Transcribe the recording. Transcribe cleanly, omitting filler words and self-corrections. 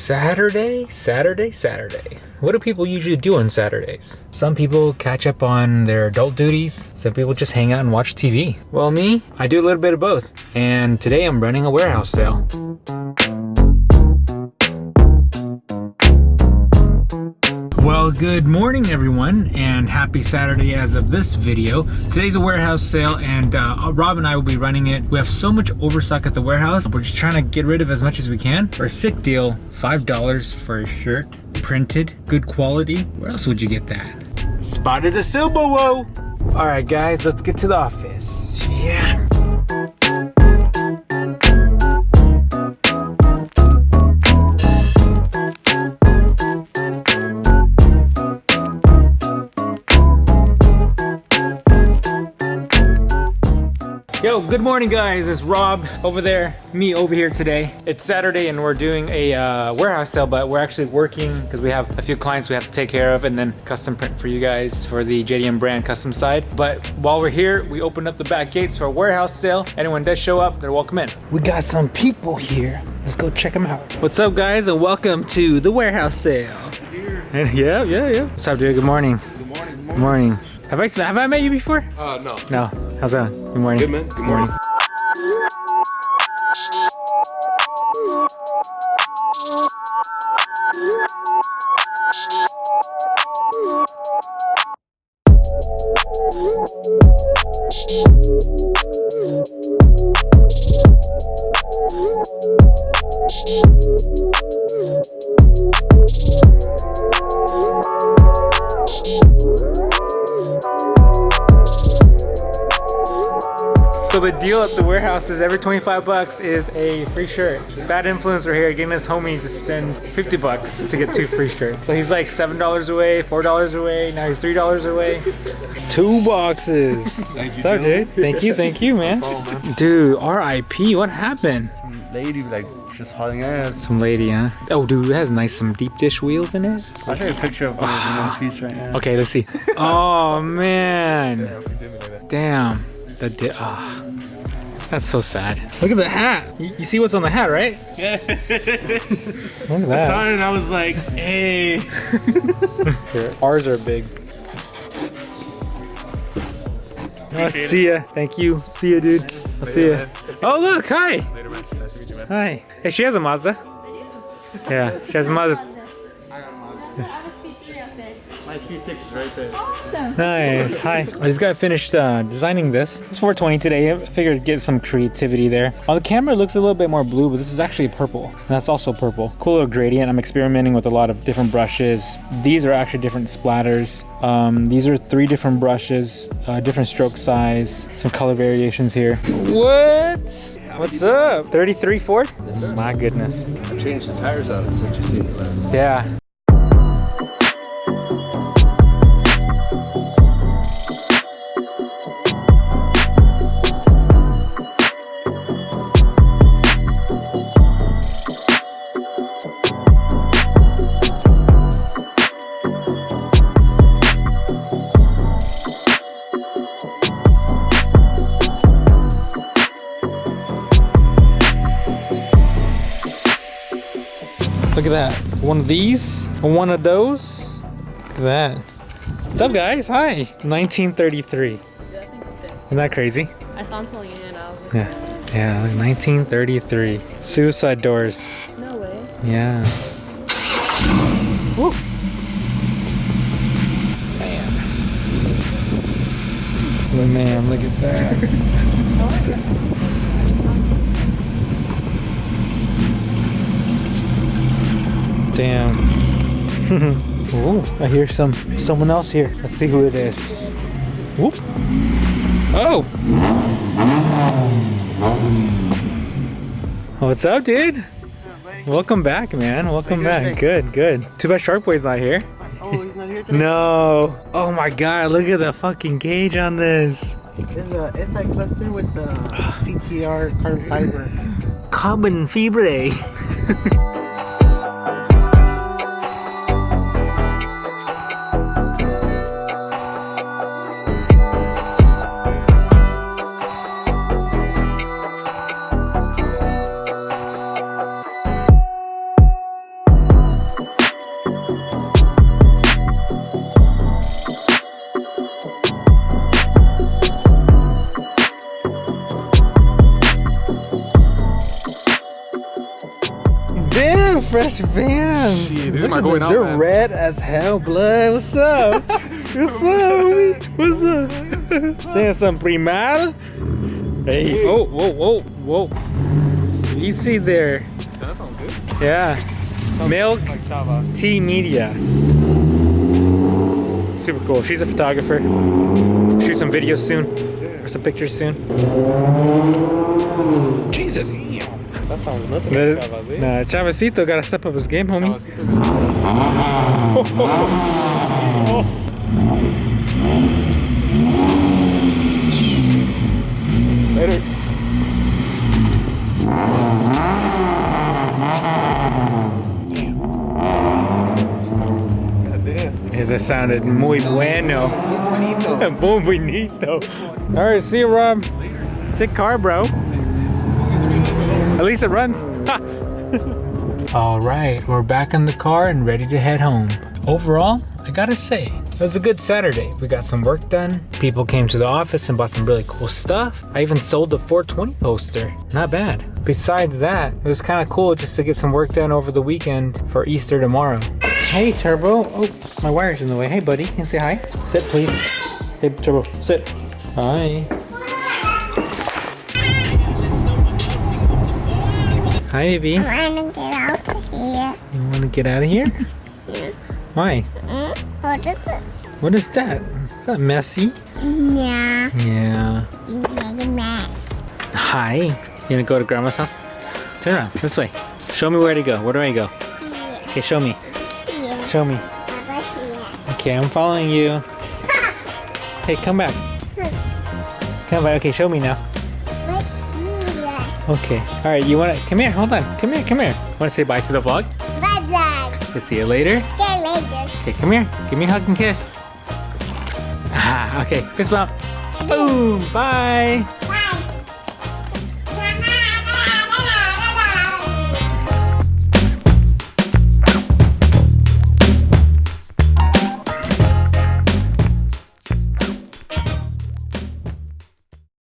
Saturday. What do people usually do on Saturdays? Some people catch up on their adult duties. Some people just hang out and watch TV. Well, me, I do a little bit of both. And today I'm running a warehouse sale. Well, good morning everyone, and happy Saturday as of this video. Today's a warehouse sale, and Rob and I will be running it. We have so much overstock at the warehouse. We're just trying to get rid of as much as we can. For a sick deal, $5 for a shirt, printed, good quality. Where else would you get that? Spotted a Subaru! All right guys, let's get to the office. Yeah. Yo, good morning guys, it's Rob over there, me over here today. It's Saturday and we're doing a warehouse sale, but we're actually working because we have a few clients we have to take care of and then custom print for you guys for the JDM brand custom side. But while we're here, we opened up the back gates for a warehouse sale. Anyone does show up, they're welcome in. We got some people here. Let's go check them out. What's up guys, and welcome to the warehouse sale. Yeah. What's up dude, good morning. Good morning. Have I met you before? No. No. How's it going? Good morning. Good man. Good morning. So the deal at the warehouse is every 25 bucks is a free shirt. Bad influence right here, getting this homie to spend 50 bucks to get 2 free shirts. So he's like $7 away, $4 away, now he's $3 away. 2 boxes. Thank you. What's up, dude? Thank you, man. Dude, RIP, what happened? Some lady like just hauling ass. Some lady, huh? Oh, dude, it has some deep dish wheels in it. I'll show you a picture of one in one piece right now. Okay, let's see. Oh, man. Damn. That's so sad. Look at the hat. You see what's on the hat, right? Yeah. Look at I that. saw it and I was like, hey. Here, ours are big. Oh, see ya. Thank you. See ya, dude. I'll see ya. Oh, look. Hi. Later, man. Nice to meet you, man. Hi. Hey, she has a Mazda. Yeah, she has a Mazda. My P6 is right there. Awesome. Nice. Hi. I just got finished designing this. It's 420 today. I figured get some creativity there. On the camera, it looks a little bit more blue, but this is actually purple. And that's also purple. Cool little gradient. I'm experimenting with a lot of different brushes. These are actually different splatters. These are 3 different brushes, different stroke size, some color variations here. What? What's up? 33 Ford? Yes, sir. My goodness. I changed the tires out since you seen it last. Yeah. Look at that. One of these, one of those. Look at that. What's up, guys? Hi. 1933. Isn't that crazy? I saw him pulling in. I was like, Yeah, like 1933. Suicide doors. no way. Yeah. Woo. Man, look at that. Damn. Ooh, I hear someone else here. Let's see who it is. Whoop. Oh. What's up, dude? Welcome back, man. Welcome back. Good. Too bad Sharkboy's not here. Oh, he's not here today? No. Oh my god, look at the fucking gauge on this. It's a SI cluster with the CTR carbon fiber. Carbon fibre. Look, fresh vans. Shit, these Look are at going them. out, They're man. red as hell, blood. What's up? What's up, homie? What's up? There's some Primal. Hey, oh, whoa, whoa, whoa. Easy there. That sounds good. Yeah. Milk Like Chavas. Tea Media. Super cool. She's a photographer. Shoot some videos soon. Or some pictures soon. Jesus. That sounds nothing Nah, like Chavas, eh? Chavasito gotta step up his game, homie. Later. Yeah, that sounded muy bueno. Bonito. Muy bonito. All right, see you, Rob. Sick car, bro. At least it runs. All right, we're back in the car and ready to head home. Overall, I gotta say, it was a good Saturday. We got some work done. People came to the office and bought some really cool stuff. I even sold the 420 poster. Not bad. Besides that, it was kind of cool just to get some work done over the weekend for Easter tomorrow. Hey, Turbo. Oh, my wire's in the way. Hey, buddy. Can you say hi? Sit, please. Hey, Turbo. Sit. Hi. Hi, baby. I want to get out of here. You want to get out of here? Yeah. Why? What is it? What is that? Is that messy? Yeah. Yeah. You make a mess. Hi. You gonna go to Grandma's house? Turn around. This way. Show me where to go. Where do I go? Here. Okay, show me. Here. Show me. Papa here. Okay, I'm following you. Hey, come back. Come back. Okay, show me now. Right here. Okay. All right. You wanna come here? Hold on. Come here. Come here. Wanna say bye to the vlog? Bye-bye. Okay, see you later. See you later. Okay, come here. Give me a hug and kiss. Ah, okay. Fist bump. Boom. Bye.